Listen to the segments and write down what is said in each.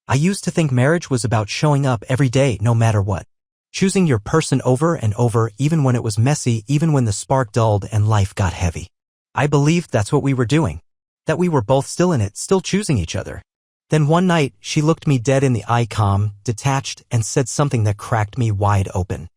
I used to think marriage was about showing up every day no matter what. Choosing your person over and over even when it was messy, even when the spark dulled and life got heavy. I believed that's what we were doing. That we were both still in it, still choosing each other. Then one night, she looked me dead in the eye, calm, detached, and said something that cracked me wide open.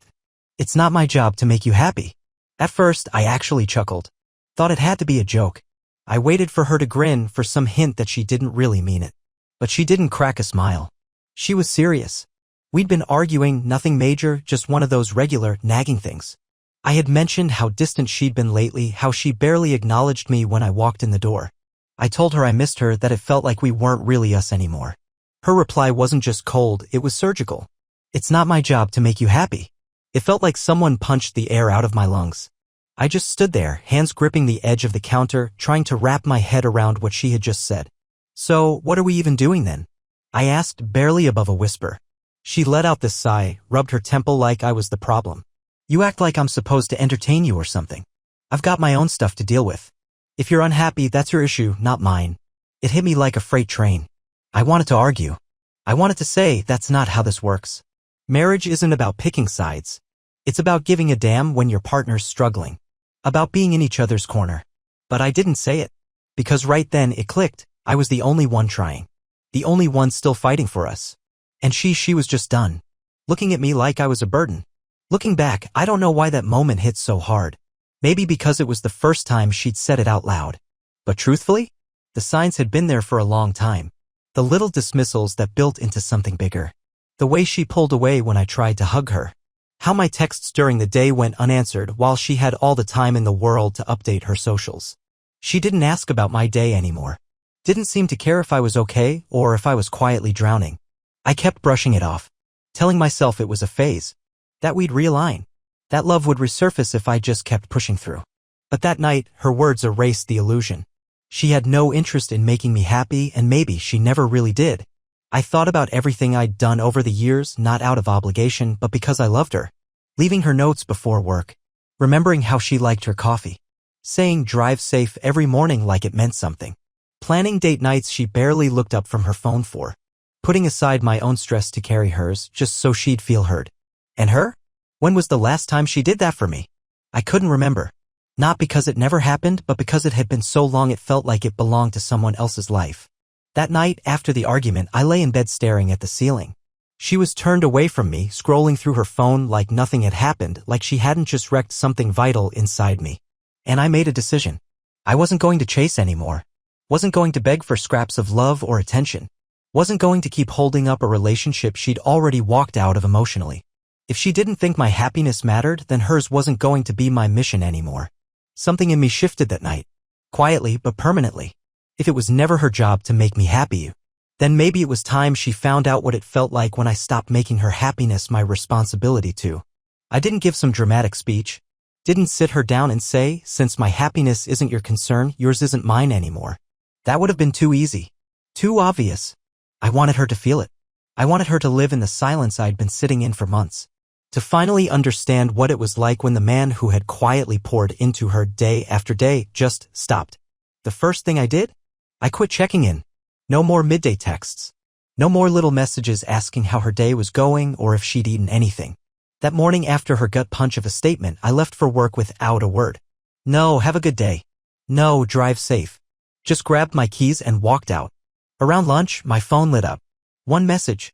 "It's not my job to make you happy." At first, I actually chuckled. Thought it had to be a joke. I waited for her to grin, for some hint that she didn't really mean it. But she didn't crack a smile. She was serious. We'd been arguing, nothing major, just one of those regular, nagging things. I had mentioned how distant she'd been lately, how she barely acknowledged me when I walked in the door. I told her I missed her, that it felt like we weren't really us anymore. Her reply wasn't just cold, it was surgical. "It's not my job to make you happy." It felt like someone punched the air out of my lungs. I just stood there, hands gripping the edge of the counter, trying to wrap my head around what she had just said. "So, what are we even doing then?" I asked, barely above a whisper. She let out this sigh, rubbed her temple like I was the problem. "You act like I'm supposed to entertain you or something. I've got my own stuff to deal with. If you're unhappy, that's your issue, not mine." It hit me like a freight train. I wanted to argue. I wanted to say, that's not how this works. Marriage isn't about picking sides. It's about giving a damn when your partner's struggling. About being in each other's corner. But I didn't say it. Because right then it clicked. I was the only one trying. The only one still fighting for us. And she was just done. Looking at me like I was a burden. Looking back, I don't know why that moment hit so hard. Maybe because it was the first time she'd said it out loud. But truthfully, the signs had been there for a long time. The little dismissals that built into something bigger. The way she pulled away when I tried to hug her. How my texts during the day went unanswered while she had all the time in the world to update her socials. She didn't ask about my day anymore. Didn't seem to care if I was okay or if I was quietly drowning. I kept brushing it off. Telling myself it was a phase. That we'd realign. That love would resurface if I just kept pushing through. But that night, her words erased the illusion. She had no interest in making me happy, and maybe she never really did. I thought about everything I'd done over the years, not out of obligation, but because I loved her. Leaving her notes before work. Remembering how she liked her coffee. Saying drive safe every morning like it meant something. Planning date nights she barely looked up from her phone for. Putting aside my own stress to carry hers, just so she'd feel heard. And her? When was the last time she did that for me? I couldn't remember. Not because it never happened, but because it had been so long it felt like it belonged to someone else's life. That night, after the argument, I lay in bed staring at the ceiling. She was turned away from me, scrolling through her phone like nothing had happened, like she hadn't just wrecked something vital inside me. And I made a decision. I wasn't going to chase anymore. Wasn't going to beg for scraps of love or attention. Wasn't going to keep holding up a relationship she'd already walked out of emotionally. If she didn't think my happiness mattered, then hers wasn't going to be my mission anymore. Something in me shifted that night. Quietly, but permanently. If it was never her job to make me happy, then maybe it was time she found out what it felt like when I stopped making her happiness my responsibility too. I didn't give some dramatic speech. Didn't sit her down and say, "Since my happiness isn't your concern, yours isn't mine anymore." That would have been too easy. Too obvious. I wanted her to feel it. I wanted her to live in the silence I'd been sitting in for months. To finally understand what it was like when the man who had quietly poured into her day after day just stopped. The first thing I did? I quit checking in. No more midday texts. No more little messages asking how her day was going or if she'd eaten anything. That morning after her gut punch of a statement, I left for work without a word. No, have a good day. No, drive safe. Just grabbed my keys and walked out. Around lunch, my phone lit up. One message.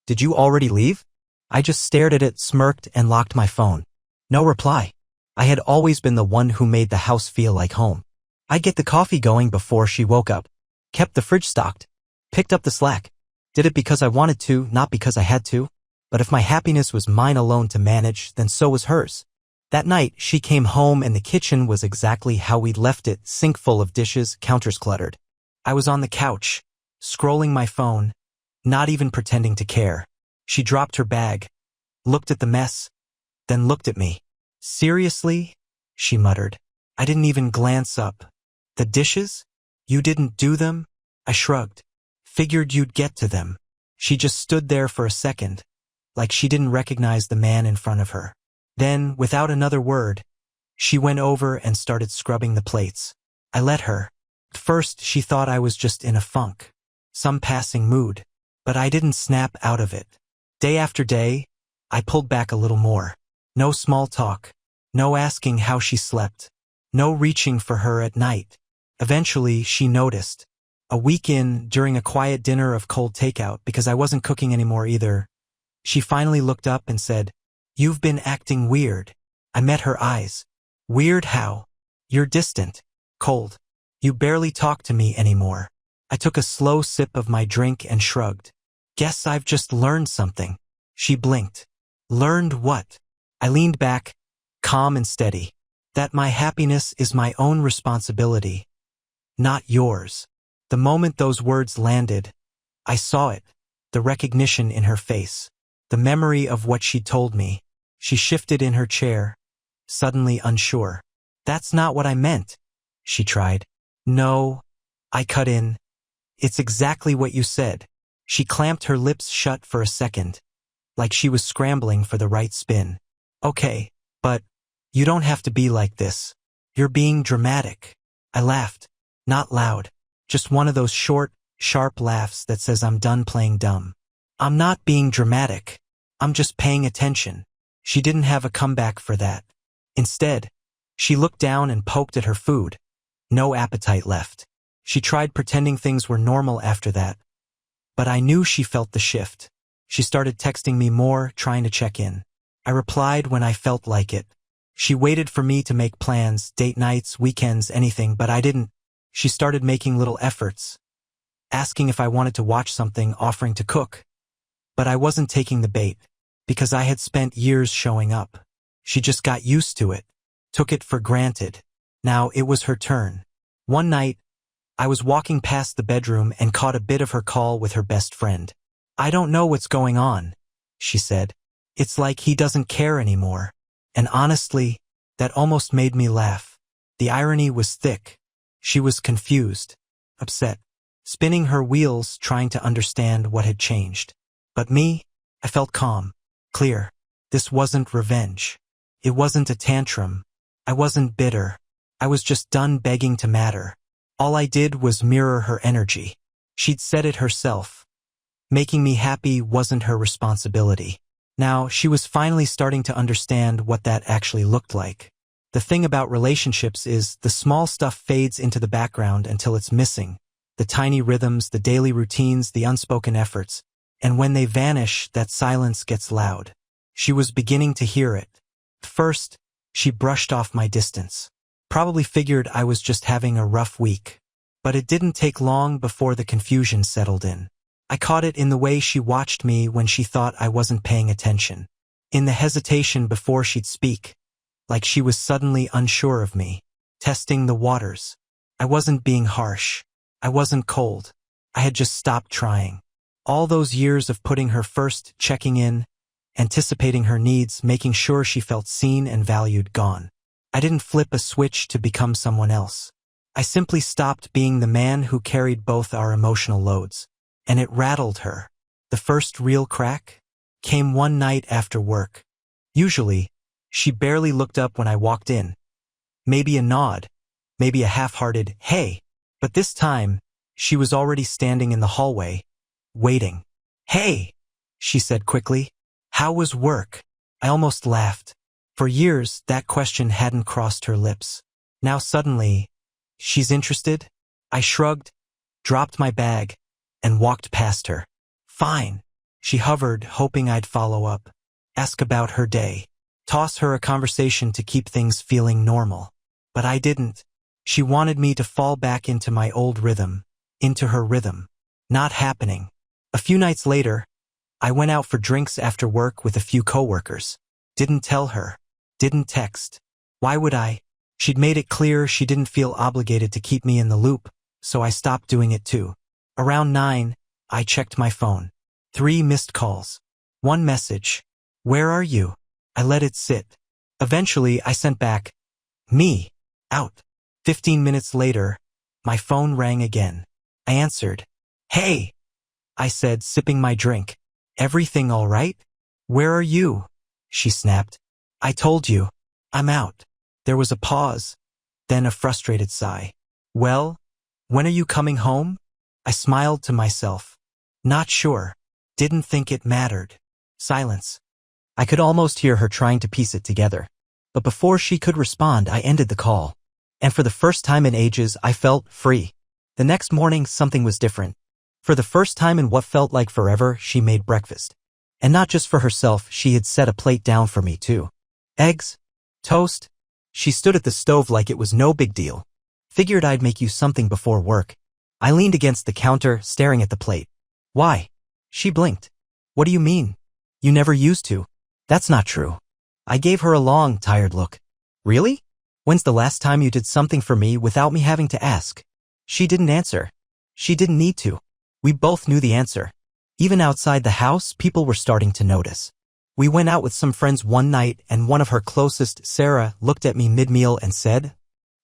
"Did you already leave?" I just stared at it, smirked, and locked my phone. No reply. I had always been the one who made the house feel like home. I'd get the coffee going before she woke up. Kept the fridge stocked. Picked up the slack. Did it because I wanted to, not because I had to. But if my happiness was mine alone to manage, then so was hers. That night, she came home and the kitchen was exactly how we'd left it, sink full of dishes, counters cluttered. I was on the couch, scrolling my phone, not even pretending to care. She dropped her bag, looked at the mess, then looked at me. "Seriously?" she muttered. I didn't even glance up. "The dishes? You didn't do them?" I shrugged. "Figured you'd get to them." She just stood there for a second, like she didn't recognize the man in front of her. Then, without another word, she went over and started scrubbing the plates. I let her. At first, she thought I was just in a funk, some passing mood. But I didn't snap out of it. Day after day, I pulled back a little more. No small talk. No asking how she slept. No reaching for her at night. Eventually, she noticed. A week in, during a quiet dinner of cold takeout, because I wasn't cooking anymore either, she finally looked up and said, "You've been acting weird." I met her eyes. "Weird how?" "You're distant. Cold. You barely talk to me anymore." I took a slow sip of my drink and shrugged. "Guess I've just learned something." She blinked. "Learned what?" I leaned back, calm and steady. "That my happiness is my own responsibility, not yours." The moment those words landed, I saw it, the recognition in her face, the memory of what she'd told me. She shifted in her chair, suddenly unsure. "That's not what I meant," she tried. "No," I cut in. "It's exactly what you said." She clamped her lips shut for a second, like she was scrambling for the right spin. "Okay, but you don't have to be like this. You're being dramatic." I laughed, not loud, just one of those short, sharp laughs that says I'm done playing dumb. "I'm not being dramatic. I'm just paying attention." She didn't have a comeback for that. Instead, she looked down and poked at her food. No appetite left. She tried pretending things were normal after that, but I knew she felt the shift. She started texting me more, trying to check in. I replied when I felt like it. She waited for me to make plans, date nights, weekends, anything, but I didn't. She started making little efforts, asking if I wanted to watch something, offering to cook. But I wasn't taking the bait, because I had spent years showing up. She just got used to it, took it for granted. Now it was her turn. One night, I was walking past the bedroom and caught a bit of her call with her best friend. "I don't know what's going on," she said. "It's like he doesn't care anymore." And honestly, that almost made me laugh. The irony was thick. She was confused, upset, spinning her wheels trying to understand what had changed. But me, I felt calm, clear. This wasn't revenge. It wasn't a tantrum. I wasn't bitter. I was just done begging to matter. All I did was mirror her energy. She'd said it herself. Making me happy wasn't her responsibility. Now, she was finally starting to understand what that actually looked like. The thing about relationships is the small stuff fades into the background until it's missing. The tiny rhythms, the daily routines, the unspoken efforts. And when they vanish, that silence gets loud. She was beginning to hear it. First, she brushed off my distance. Probably figured I was just having a rough week. But it didn't take long before the confusion settled in. I caught it in the way she watched me when she thought I wasn't paying attention. In the hesitation before she'd speak, like she was suddenly unsure of me, testing the waters. I wasn't being harsh. I wasn't cold. I had just stopped trying. All those years of putting her first, checking in, anticipating her needs, making sure she felt seen and valued, gone. I didn't flip a switch to become someone else. I simply stopped being the man who carried both our emotional loads. And it rattled her. The first real crack came one night after work. Usually, she barely looked up when I walked in. Maybe a nod, maybe a half-hearted, "Hey." But this time, she was already standing in the hallway, waiting. "Hey," she said quickly. "How was work?" I almost laughed. For years, that question hadn't crossed her lips. Now suddenly, "She's interested?" I shrugged, dropped my bag, and walked past her. "Fine." She hovered, hoping I'd follow up, ask about her day, toss her a conversation to keep things feeling normal. But I didn't. She wanted me to fall back into my old rhythm, into her rhythm. Not happening. A few nights later, I went out for drinks after work with a few coworkers. Didn't tell her. Didn't text. Why would I? She'd made it clear she didn't feel obligated to keep me in the loop, so I stopped doing it too. Around 9, I checked my phone. 3 missed calls. 1 message. "Where are you?" I let it sit. Eventually, I sent back, "Me. Out." 15 minutes later, my phone rang again. I answered. "Hey," I said, sipping my drink. "Everything all right?" "Where are you?" she snapped. "I told you. I'm out." There was a pause, then a frustrated sigh. "Well, when are you coming home?" I smiled to myself. "Not sure." Didn't think it mattered. Silence. I could almost hear her trying to piece it together. But before she could respond, I ended the call. And for the first time in ages, I felt free. The next morning, something was different. For the first time in what felt like forever, she made breakfast. And not just for herself, she had set a plate down for me too. Eggs? Toast? She stood at the stove like it was no big deal. Figured I'd make you something before work. I leaned against the counter, staring at the plate. Why? She blinked. What do you mean? You never used to. That's not true. I gave her a long, tired look. Really? When's the last time you did something for me without me having to ask? She didn't answer. She didn't need to. We both knew the answer. Even outside the house, people were starting to notice. We went out with some friends one night and one of her closest, Sarah, looked at me mid-meal and said,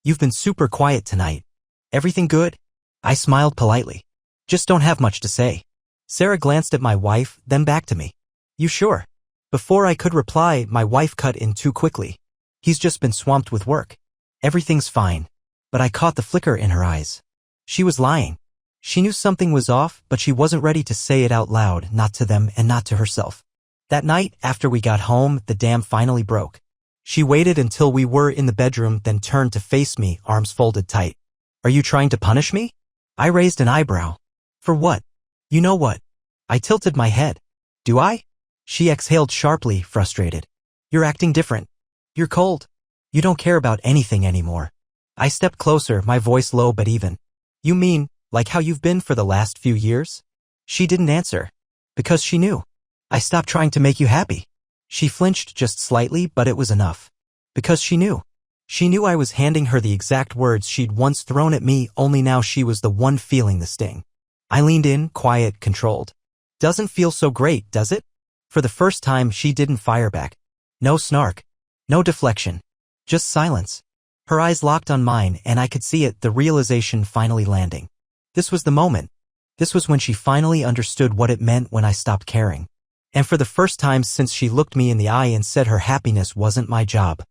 "You've been super quiet tonight. Everything good?" I smiled politely. Just don't have much to say. Sarah glanced at my wife, then back to me. You sure? Before I could reply, my wife cut in too quickly. He's just been swamped with work. Everything's fine. But I caught the flicker in her eyes. She was lying. She knew something was off, but she wasn't ready to say it out loud, not to them and not to herself. That night, after we got home, the dam finally broke. She waited until we were in the bedroom, then turned to face me, arms folded tight. Are you trying to punish me? I raised an eyebrow. For what? You know what? I tilted my head. Do I? She exhaled sharply, frustrated. You're acting different. You're cold. You don't care about anything anymore. I stepped closer, my voice low but even. You mean, like how you've been for the last few years? She didn't answer. Because she knew. I stopped trying to make you happy. She flinched just slightly, but it was enough. Because she knew. She knew I was handing her the exact words she'd once thrown at me, only now she was the one feeling the sting. I leaned in, quiet, controlled. Doesn't feel so great, does it? For the first time, she didn't fire back. No snark. No deflection. Just silence. Her eyes locked on mine, and I could see it, the realization finally landing. This was the moment. This was when she finally understood what it meant when I stopped caring. And for the first time since she looked me in the eye and said her happiness wasn't my job.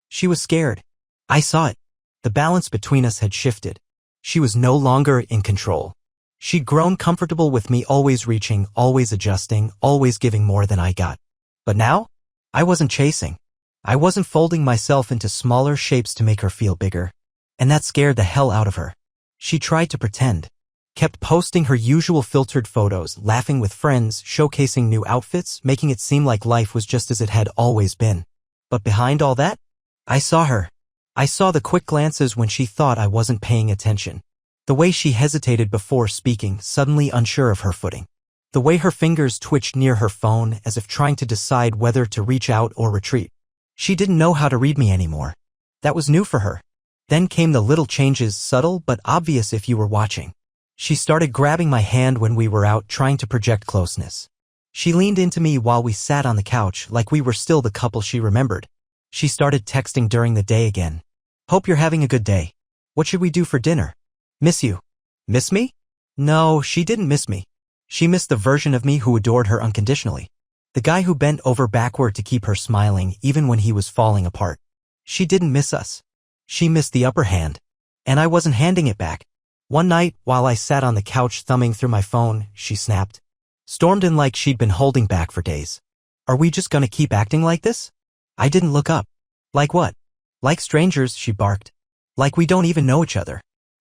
She was scared. I saw it. The balance between us had shifted. She was no longer in control. She'd grown comfortable with me always reaching, always adjusting, always giving more than I got. But now, I wasn't chasing. I wasn't folding myself into smaller shapes to make her feel bigger. And that scared the hell out of her. She tried to pretend. Kept posting her usual filtered photos, laughing with friends, showcasing new outfits, making it seem like life was just as it had always been. But behind all that, I saw her. I saw the quick glances when she thought I wasn't paying attention. The way she hesitated before speaking, suddenly unsure of her footing. The way her fingers twitched near her phone as if trying to decide whether to reach out or retreat. She didn't know how to read me anymore. That was new for her. Then came the little changes, subtle but obvious if you were watching. She started grabbing my hand when we were out, trying to project closeness. She leaned into me while we sat on the couch, like we were still the couple she remembered. She started texting during the day again. Hope you're having a good day. What should we do for dinner? Miss you. Miss me? No, she didn't miss me. She missed the version of me who adored her unconditionally. The guy who bent over backward to keep her smiling even when he was falling apart. She didn't miss us. She missed the upper hand. And I wasn't handing it back. One night, while I sat on the couch thumbing through my phone, she snapped. Stormed in like she'd been holding back for days. Are we just gonna keep acting like this? I didn't look up. Like what? Like strangers, she barked. Like we don't even know each other.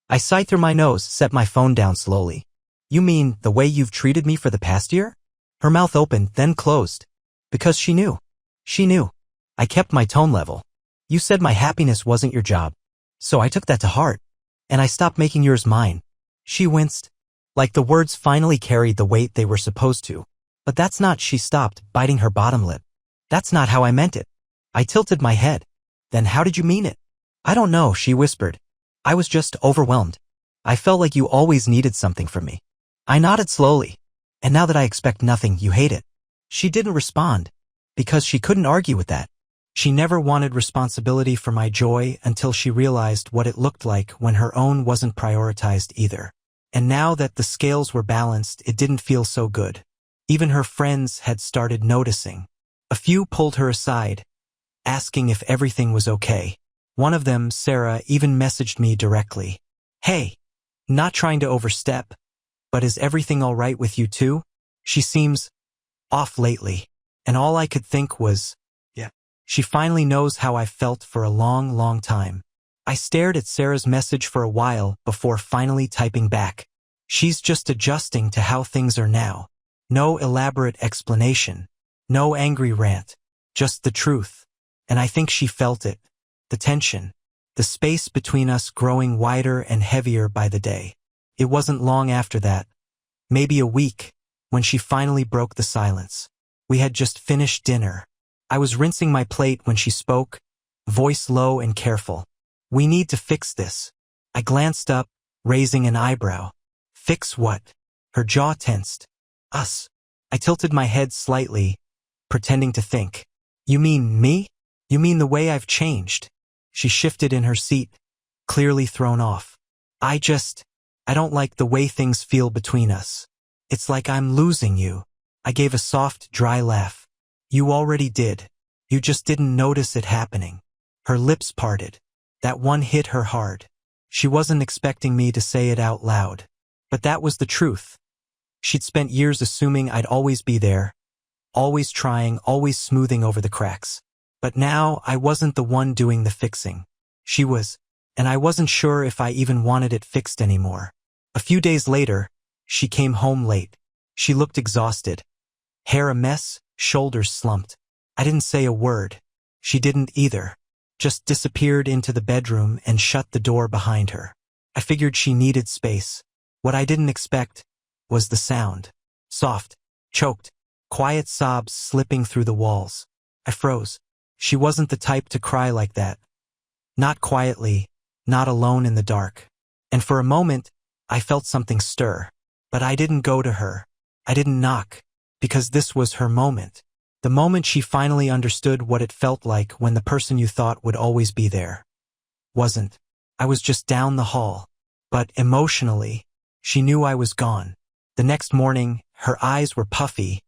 I sighed through my nose, set my phone down slowly. You mean the way you've treated me for the past year? Her mouth opened, then closed. Because she knew. She knew. I kept my tone level. You said my happiness wasn't your job. So I took that to heart. And I stopped making yours mine. She winced. Like the words finally carried the weight they were supposed to. But that's not, she stopped, biting her bottom lip. That's not how I meant it. I tilted my head. Then how did you mean it? I don't know, she whispered. I was just overwhelmed. I felt like you always needed something from me. I nodded slowly. And now that I expect nothing, you hate it. She didn't respond. Because she couldn't argue with that. She never wanted responsibility for my joy until she realized what it looked like when her own wasn't prioritized either. And now that the scales were balanced, it didn't feel so good. Even her friends had started noticing. A few pulled her aside, asking if everything was okay. One of them, Sarah, even messaged me directly. Hey, not trying to overstep, but is everything all right with you too? She seems off lately. And all I could think was, yeah, she finally knows how I felt for a long, long time. I stared at Sarah's message for a while before finally typing back. She's just adjusting to how things are now. No elaborate explanation. No angry rant. Just the truth. And I think she felt it. The tension. The space between us growing wider and heavier by the day. It wasn't long after that, maybe a week, when she finally broke the silence. We had just finished dinner. I was rinsing my plate when she spoke, voice low and careful. We need to fix this. I glanced up, raising an eyebrow. Fix what? Her jaw tensed. Us. I tilted my head slightly, pretending to think. You mean me? You mean the way I've changed? She shifted in her seat, clearly thrown off. I don't like the way things feel between us. It's like I'm losing you. I gave a soft, dry laugh. You already did. You just didn't notice it happening. Her lips parted. That one hit her hard. She wasn't expecting me to say it out loud. But that was the truth. She'd spent years assuming I'd always be there, always trying, always smoothing over the cracks. But now I wasn't the one doing the fixing. She was, and I wasn't sure if I even wanted it fixed anymore. A few days later, she came home late. She looked exhausted. Hair a mess, shoulders slumped. I didn't say a word. She didn't either. Just disappeared into the bedroom and shut the door behind her. I figured she needed space. What I didn't expect was the sound. Soft, choked, quiet sobs slipping through the walls. I froze. She wasn't the type to cry like that. Not quietly, not alone in the dark. And for a moment, I felt something stir. But I didn't go to her. I didn't knock. Because this was her moment. The moment she finally understood what it felt like when the person you thought would always be there wasn't. I was just down the hall. But emotionally, she knew I was gone. The next morning, her eyes were puffy,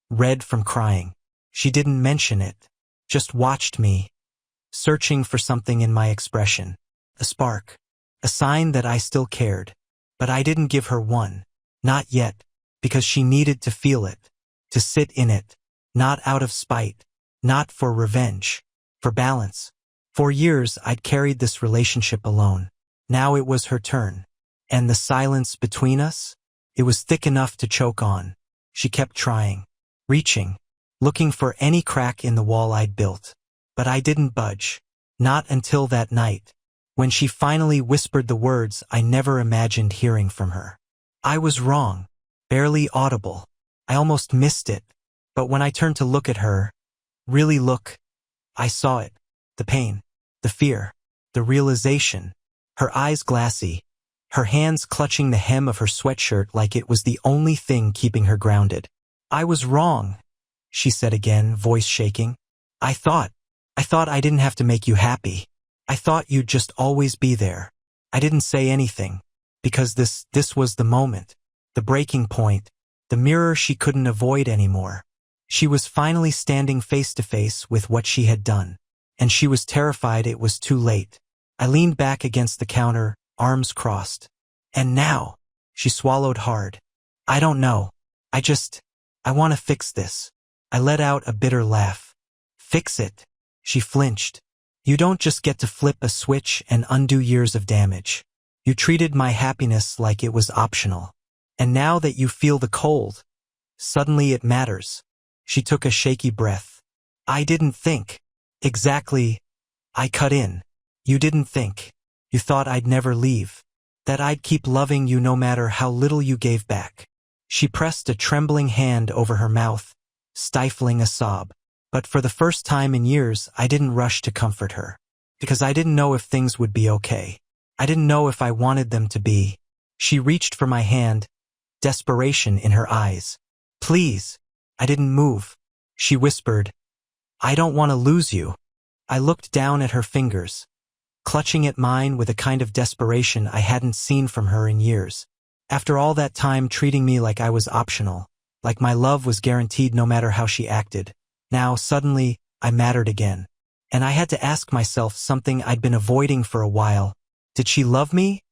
red from crying. She didn't mention it. Just watched me, searching for something in my expression. A spark. A sign that I still cared. But I didn't give her one. Not yet. Because she needed to feel it. To sit in it. Not out of spite. Not for revenge. For balance. For years I'd carried this relationship alone. Now it was her turn. And the silence between us? It was thick enough to choke on. She kept trying. Reaching. Looking for any crack in the wall I'd built. But I didn't budge. Not until that night. When she finally whispered the words I never imagined hearing from her. I was wrong. Barely audible. I almost missed it. But when I turned to look at her, really look, I saw it. The pain. The fear. The realization. Her eyes glassy. Her hands clutching the hem of her sweatshirt like it was the only thing keeping her grounded. I was wrong, she said again, voice shaking. I thought I didn't have to make you happy. I thought you'd just always be there. I didn't say anything. Because this was the moment. The breaking point. The mirror she couldn't avoid anymore. She was finally standing face to face with what she had done. And she was terrified it was too late. I leaned back against the counter, arms crossed. And now, she swallowed hard. I don't know. I want to fix this. I let out a bitter laugh. Fix it. She flinched. You don't just get to flip a switch and undo years of damage. You treated my happiness like it was optional. And now that you feel the cold, suddenly it matters. She took a shaky breath. I didn't think. Exactly. I cut in. You didn't think. You thought I'd never leave. That I'd keep loving you no matter how little you gave back. She pressed a trembling hand over her mouth, stifling a sob. But for the first time in years, I didn't rush to comfort her. Because I didn't know if things would be okay. I didn't know if I wanted them to be. She reached for my hand, desperation in her eyes. Please. I didn't move. She whispered, I don't want to lose you. I looked down at her fingers, clutching at mine with a kind of desperation I hadn't seen from her in years. After all that time treating me like I was optional, like my love was guaranteed no matter how she acted, now suddenly I mattered again. And I had to ask myself something I'd been avoiding for a while. Did she love me?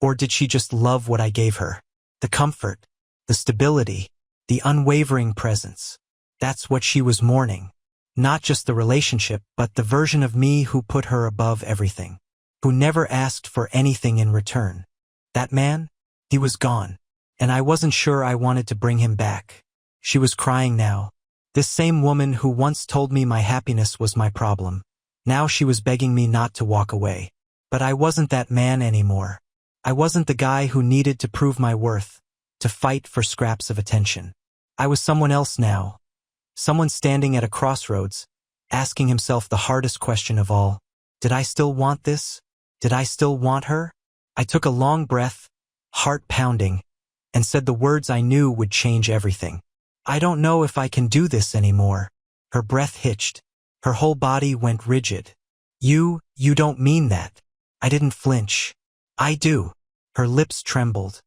Or did she just love what I gave her? The comfort, the stability, the unwavering presence. That's what she was mourning. Not just the relationship, but the version of me who put her above everything, who never asked for anything in return. That man? He was gone, and I wasn't sure I wanted to bring him back. She was crying now. This same woman who once told me my happiness was my problem. Now she was begging me not to walk away. But I wasn't that man anymore. I wasn't the guy who needed to prove my worth, to fight for scraps of attention. I was someone else now. Someone standing at a crossroads, asking himself the hardest question of all. Did I still want this? Did I still want her? I took a long breath, heart pounding, and said the words I knew would change everything. I don't know if I can do this anymore. Her breath hitched. Her whole body went rigid. You don't mean that. I didn't flinch. I do. Her lips trembled.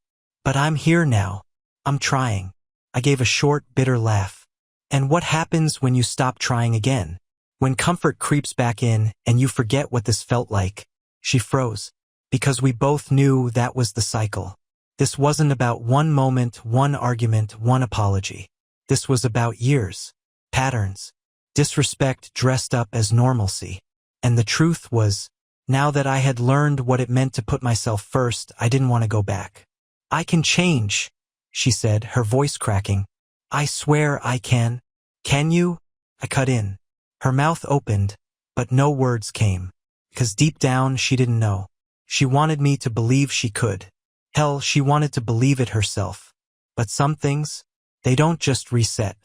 But I'm here now. I'm trying. I gave a short, bitter laugh. And what happens when you stop trying again? When comfort creeps back in and you forget what this felt like? She froze. Because we both knew that was the cycle. This wasn't about one moment, one argument, one apology. This was about years, patterns, disrespect dressed up as normalcy. And the truth was, now that I had learned what it meant to put myself first, I didn't want to go back. I can change, she said, her voice cracking. I swear I can. Can you? I cut in. Her mouth opened, but no words came. Because deep down, she didn't know. She wanted me to believe she could. Hell, she wanted to believe it herself. But some things, they don't just reset.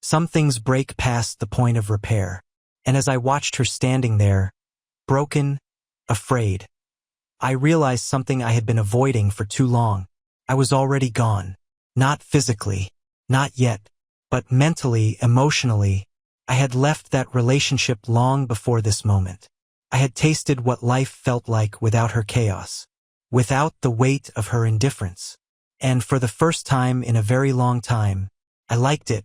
Some things break past the point of repair. And as I watched her standing there, broken, afraid, I realized something I had been avoiding for too long. I was already gone. Not physically, not yet, but mentally, emotionally. I had left that relationship long before this moment. I had tasted what life felt like without her chaos, without the weight of her indifference. And for the first time in a very long time, I liked it.